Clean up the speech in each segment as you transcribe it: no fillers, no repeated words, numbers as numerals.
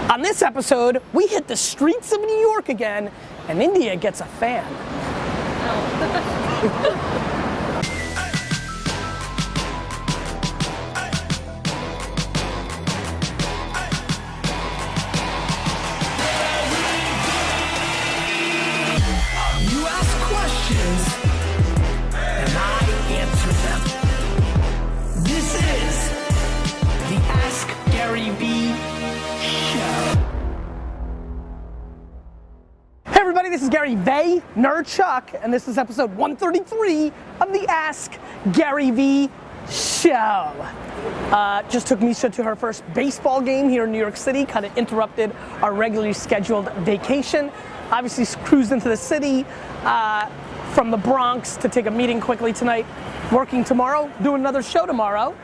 On this episode, we hit the streets of New York again, and India gets a fan. You ask questions, and I answer them. This is the Ask Gary Vee Show. Hey everybody, this is Gary Vaynerchuk, and this is episode 133 of the Ask Gary Vee Show. Just took Misha to her first baseball game here in New York City, kind of interrupted our regularly scheduled vacation. Obviously cruised into the city from the Bronx to take a meeting quickly tonight. Working tomorrow, doing another show tomorrow.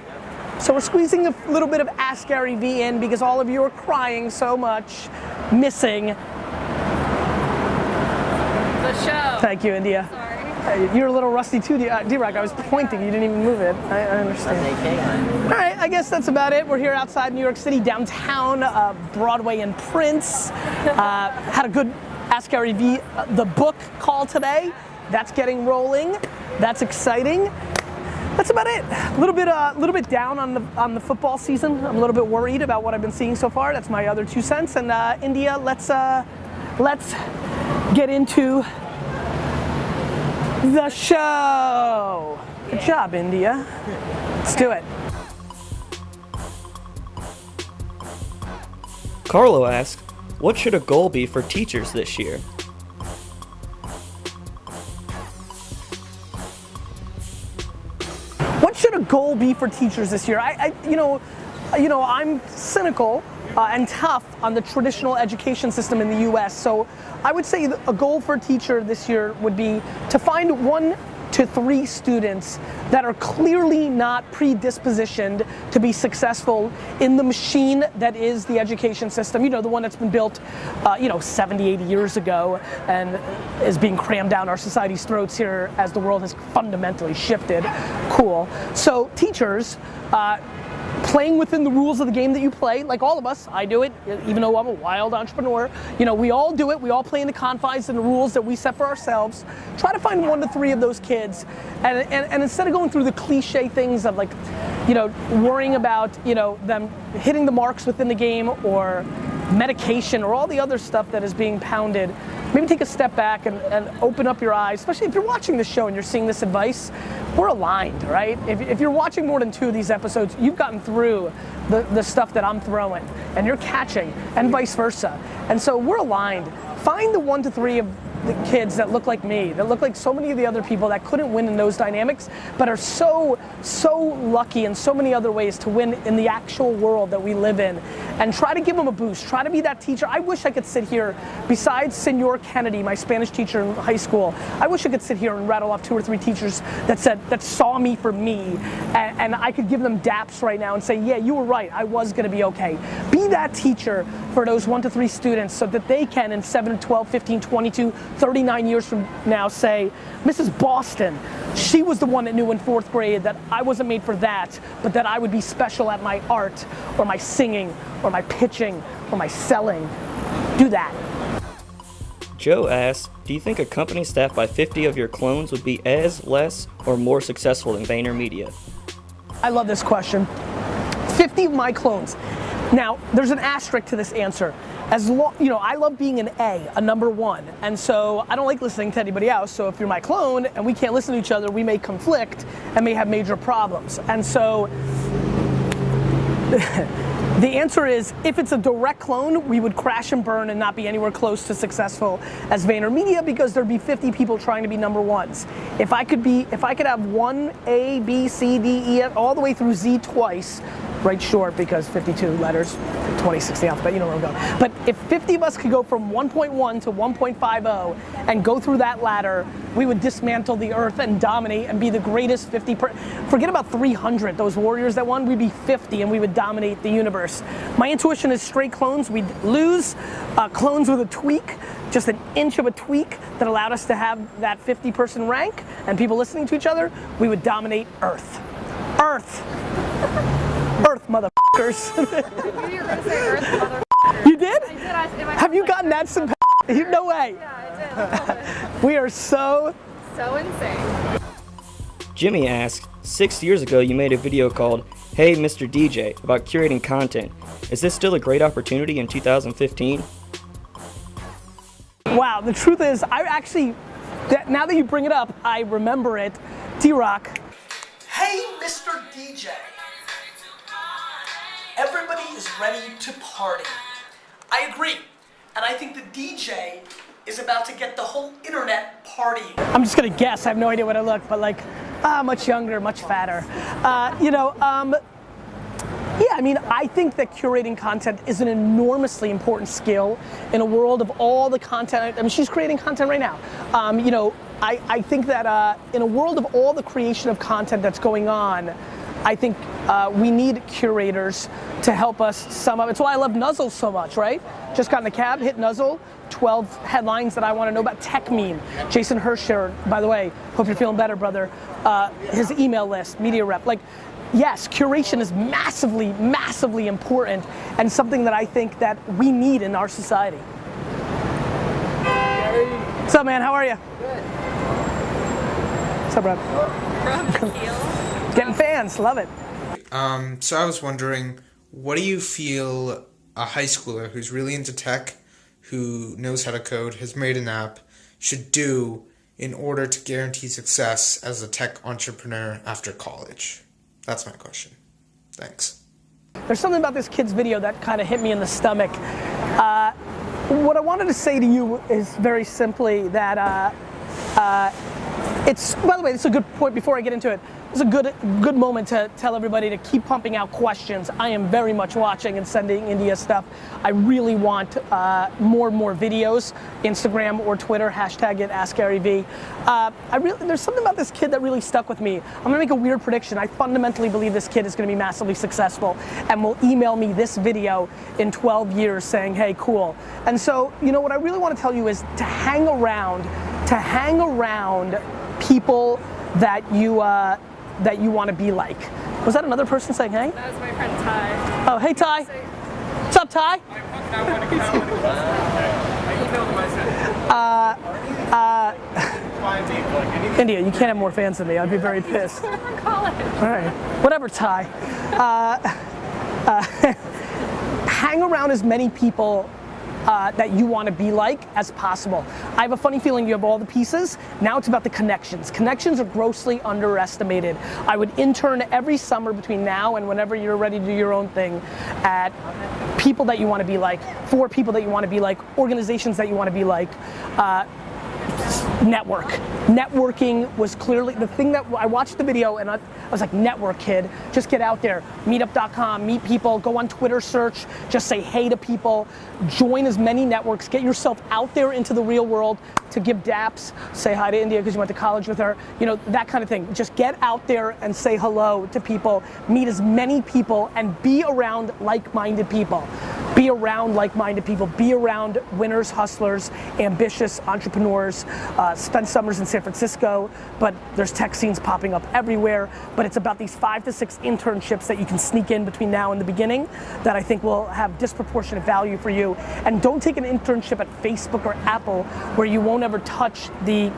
So we're squeezing a little bit of Ask Gary Vee in because all of you are crying so much, missing the show. Thank you, India. Sorry. You're a little rusty too, D-Rock. I was pointing, you didn't even move it. I understand. All right, I guess that's about it. We're here outside New York City, downtown, Broadway and Prince. Had a good Ask Gary Vee, the book call today. That's getting rolling. That's exciting. That's about it. A little bit down on the football season. I'm a little bit worried about what I've been seeing so far. That's my other 2 cents. And India, let's get into the show. Good job, India. Let's do it. Carlo asked, what should a goal be for teachers this year? What should a goal be for teachers this year? I'm cynical and tough on the traditional education system in the U.S. So I would say a goal for a teacher this year would be to find 1 to 3 students that are clearly not predispositioned to be successful in the machine that is the education system. You know, the one that's been built, 70, 80 years ago and is being crammed down our society's throats here as the world has fundamentally shifted. Cool. So teachers, playing within the rules of the game that you play, like all of us, I do it, even though I'm a wild entrepreneur. You know, we all do it, we all play in the confines and the rules that we set for ourselves. Try to find 1 to 3 of those kids, and instead of going through the cliche things of worrying about, them hitting the marks within the game or medication or all the other stuff that is being pounded, maybe take a step back and open up your eyes, especially if you're watching this show and you're seeing this advice. We're aligned, right? If you're watching more than 2 of these episodes, you've gotten through the stuff that I'm throwing, and you're catching, and vice versa. And so we're aligned. Find the 1 to 3 of the kids that look like me, that look like so many of the other people that couldn't win in those dynamics, but are so lucky in so many other ways to win in the actual world that we live in, and try to give them a boost. Try to be that teacher. I wish I could sit here, besides Senor Kennedy, my Spanish teacher in high school, I wish I could sit here and rattle off 2 or 3 teachers that saw me for me, and I could give them daps right now and say, yeah, you were right, I was gonna be okay. Be that teacher for those 1 to 3 students so that they can, in 7, 12, 15, 22, 39 years from now, say, Mrs. Boston, she was the one that knew in 4th grade that I wasn't made for that, but that I would be special at my art, or my singing, or my pitching, or my selling. Do that. Joe asked, do you think a company staffed by 50 of your clones would be as, less, or more successful than VaynerMedia? I love this question. 50 of my clones. Now, there's an asterisk to this answer. I love being a number 1, and so I don't like listening to anybody else. So if you're my clone and we can't listen to each other, we may conflict and may have major problems. And so the answer is, if it's a direct clone, we would crash and burn and not be anywhere close to successful as VaynerMedia, because there'd be 50 people trying to be number 1s. If I could have 1 A, B, C, D, E, all the way through Z twice, right short because 52 letters, 2060 alphabet, you know where I'm going. But if 50 of us could go from 1.1 to 1.50 and go through that ladder, we would dismantle the earth and dominate and be the greatest 50. Forget about 300, those warriors that won, we'd be 50 and we would dominate the universe. My intuition is straight clones, we'd lose clones with a tweak, just an inch of a tweak that allowed us to have that 50-person rank and people listening to each other, we would dominate Earth. Earth, motherfuckers. You were gonna say Earth, motherfuckers. You did? I'm that sympathetic. No way. Yeah, I did. We are so. So insane. Jimmy asks, 6 years ago you made a video called Hey Mr. DJ about curating content. Is this still a great opportunity in 2015? Wow, the truth is, I actually, now that you bring it up, I remember it. D-Rock. Hey, Mr. DJ. Everybody is ready to party. I agree. And I think the DJ is about to get the whole internet partying. I'm just gonna guess, I have no idea what I look, but like, much younger, much fatter. Yeah, I mean, I think that curating content is an enormously important skill in a world of all the content. I mean, she's creating content right now. I think that in a world of all the creation of content that's going on, I think we need curators to help us sum up. It's why I love Nuzzle so much, right? Just got in the cab, hit Nuzzle, 12 headlines that I want to know about. Tech Meme, Jason Hersher, by the way, hope you're feeling better, brother. His email list, media rep, like, yes, curation is massively, massively important and something that I think that we need in our society. What's up, man? How are you? Good. What's up, bro? Getting fans, love it. So I was wondering, what do you feel a high schooler who's really into tech, who knows how to code, has made an app, should do in order to guarantee success as a tech entrepreneur after college? That's my question. Thanks. There's something about this kid's video that kind of hit me in the stomach. What I wanted to say to you is very simply that it's, by the way, it's a good point before I get into it. It's a good moment to tell everybody to keep pumping out questions. I am very much watching and sending India stuff. I really want more and more videos, Instagram or Twitter, hashtag it AskGaryV. There's something about this kid that really stuck with me. I'm gonna make a weird prediction. I fundamentally believe this kid is gonna be massively successful and will email me this video in 12 years saying, hey, cool. And so, you know, what I really wanna tell you is to hang around people that you want to be like. Was that another person saying hey? That was my friend Ty. Oh, hey Ty. What's up, Ty? India, you can't have more fans than me. I'd be very pissed. All right, whatever, Ty. Hang around as many people that you want to be like as possible. I have a funny feeling you have all the pieces. Now it's about the connections. Connections are grossly underestimated. I would intern every summer between now and whenever you're ready to do your own thing at people that you want to be like, for people that you want to be like, organizations that you want to be like. Networking was clearly the thing that I watched the video and I was like, network, kid, just get out there, meetup.com, meet people, go on Twitter search, just say hey to people, join as many networks, get yourself out there into the real world to give daps, say hi to India because you went to college with her, you know, that kind of thing. Just get out there and say hello to people, meet as many people and be around like-minded people. Be around like-minded people, be around winners, hustlers, ambitious entrepreneurs. Spent summers in San Francisco, but there's tech scenes popping up everywhere. But it's about these 5 to 6 internships that you can sneak in between now and the beginning that I think will have disproportionate value for you. And don't take an internship at Facebook or Apple where you won't ever touch the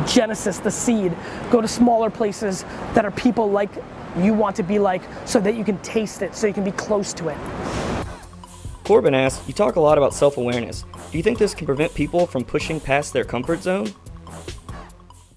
genesis, the seed. Go to smaller places that are people like you want to be like so that you can taste it, so you can be close to it. Corbin asks, you talk a lot about self-awareness. Do you think this can prevent people from pushing past their comfort zone?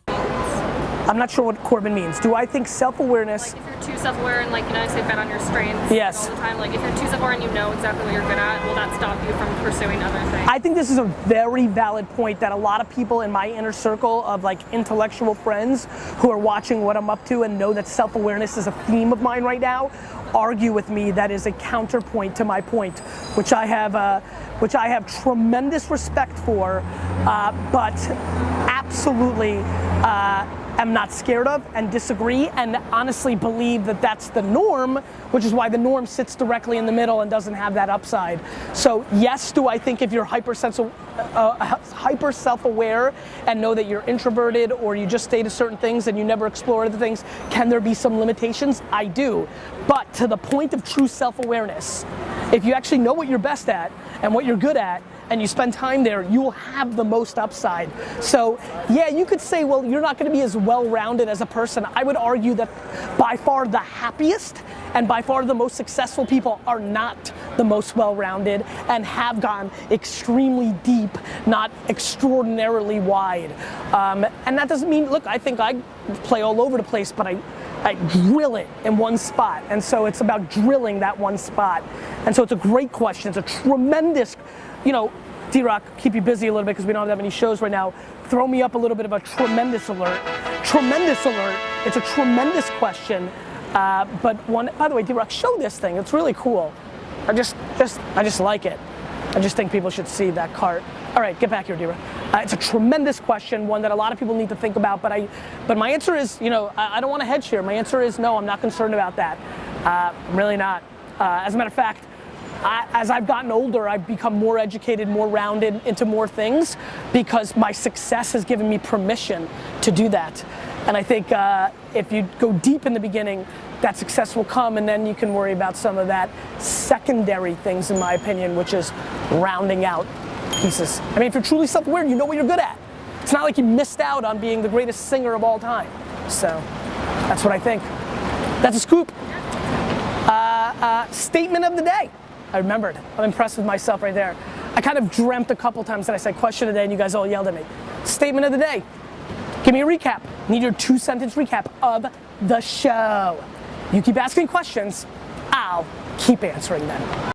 I'm not sure what Corbin means. Do I think self-awareness? Like if you're too self-aware and like, you know, I say bet on your strengths Yes. all the time. Like if you're too self-aware and you know exactly what you're good at, will that stop you from pursuing other things? I think this is a very valid point that a lot of people in my inner circle of like intellectual friends who are watching what I'm up to and know that self-awareness is a theme of mine right now, argue with me that is a counterpoint to my point, which I have tremendous respect for, but absolutely am not scared of and disagree and honestly believe that that's the norm, which is why the norm sits directly in the middle and doesn't have that upside. So yes, do I think if you're hyper self-aware and know that you're introverted or you just stay to certain things and you never explore other things, can there be some limitations? I do. But to the point of true self-awareness, if you actually know what you're best at and what you're good at and you spend time there, you will have the most upside. So yeah, you could say, well, you're not going to be as well-rounded as a person. I would argue that by far the happiest and by far the most successful people are not the most well-rounded and have gone extremely deep, not extraordinarily wide. And that doesn't mean, look, I think I play all over the place, but I drill it in one spot. And so it's about drilling that one spot. And so it's a great question. It's a tremendous, you know, D-Rock, keep you busy a little bit because we don't have that many shows right now. Throw me up a little bit of a tremendous alert. Tremendous alert. It's a tremendous question. But one, by the way, D-Rock, show this thing. It's really cool. I just like it. I just think people should see that cart. All right, get back here, D-Rock. It's a tremendous question, one that a lot of people need to think about, but my answer is, you know, I don't want to hedge here. My answer is no, I'm not concerned about that. I'm really not. As a matter of fact, as I've gotten older, I've become more educated, more rounded into more things because my success has given me permission to do that. And I think if you go deep in the beginning, that success will come, and then you can worry about some of that secondary things, in my opinion, which is rounding out pieces. I mean, if you're truly self-aware, you know what you're good at. It's not like you missed out on being the greatest singer of all time. So that's what I think. That's a scoop. Statement of the day. I remembered. I'm impressed with myself right there. I kind of dreamt a couple times that I said question of the day and you guys all yelled at me. Statement of the day. Give me a recap. Need your 2-sentence recap of the show. You keep asking questions, I'll keep answering them.